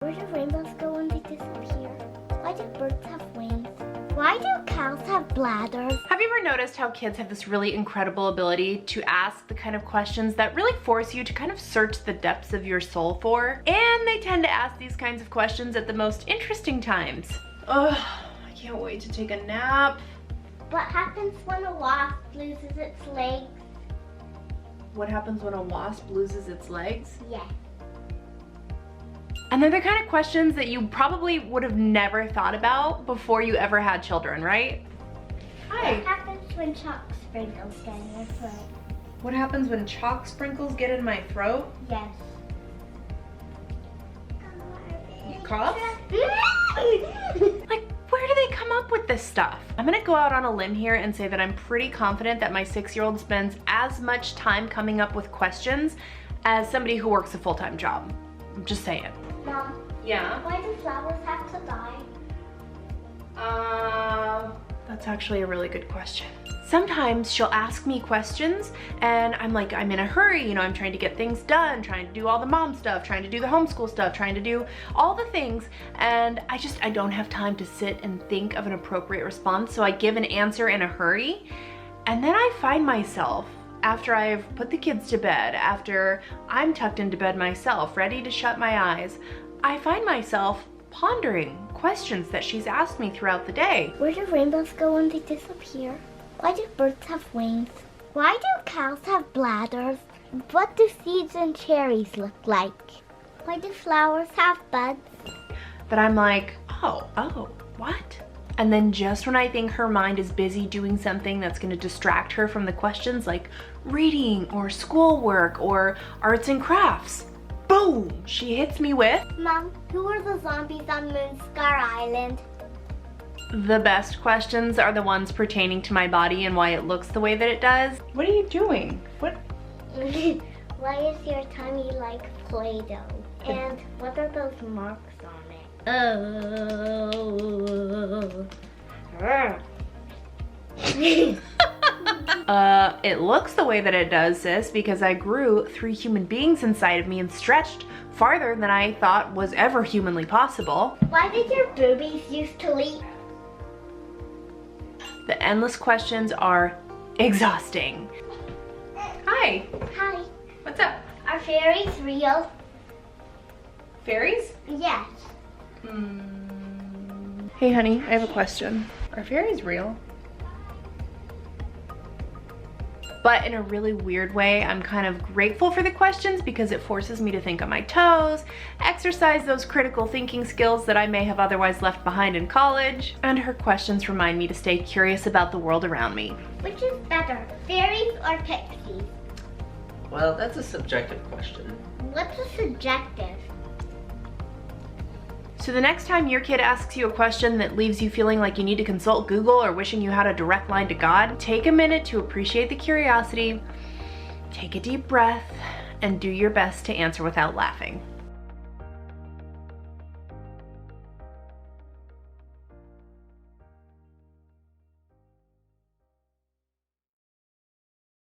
Where do rainbows go when they disappear? Why do birds have wings? Why do cows have bladders? Have you ever noticed how kids have this really incredible ability to ask the kind of questions that really force you to kind of search the depths of your soul for? And they tend to ask these kinds of questions at the most interesting times. Ugh, I can't wait to take a nap. What happens when a wasp loses its legs? What happens when a wasp loses its legs? Yeah. And they're the kind of questions that you probably would have never thought about before you ever had children, right? Hi. What happens when chalk sprinkles get in your throat? What happens when chalk sprinkles get in my throat? Yes. You cough? Like, where do they come up with this stuff? I'm gonna go out on a limb here and say that I'm pretty confident that my 6-year-old spends as much time coming up with questions as somebody who works a full-time job. I'm just saying. Mom, Yeah? why do flowers have to die? That's actually a really good question. Sometimes she'll ask me questions and I'm like, I'm in a hurry, you know, I'm trying to get things done, trying to do all the mom stuff, trying to do the homeschool stuff, trying to do all the things, and I don't have time to sit and think of an appropriate response, so I give an answer in a hurry, and then I find myself, after I've put the kids to bed, after I'm tucked into bed myself, ready to shut my eyes, I find myself pondering questions that she's asked me throughout the day. Where do rainbows go when they disappear? Why do birds have wings? Why do cows have bladders? What do seeds and cherries look like? Why do flowers have buds? That I'm like, oh, what? And then just when I think her mind is busy doing something that's gonna distract her from the questions like reading or schoolwork or arts and crafts, boom, she hits me with, Mom, who are the zombies on Moonscar Island? the best questions are the ones pertaining to my body and why it looks the way that it does. What are you doing? What? Why is your tummy like Play-Doh? And what are those marks on it? It looks the way that it does, sis, because I grew 3 human beings inside of me and stretched farther than I thought was ever humanly possible. Why did your boobies used to leak? The endless questions are exhausting. Hi, Hi. what's up? Are fairies real? Fairies? Yes. Hey honey, I have a question. Are fairies real? But in a really weird way, I'm kind of grateful for the questions because it forces me to think on my toes, exercise those critical thinking skills that I may have otherwise left behind in college, and her questions remind me to stay curious about the world around me. Which is better, fairies or pixies? Well, that's a subjective question. What's a subjective? So the next time your kid asks you a question that leaves you feeling like you need to consult Google or wishing you had a direct line to God, take a minute to appreciate the curiosity, take a deep breath, and do your best to answer without laughing.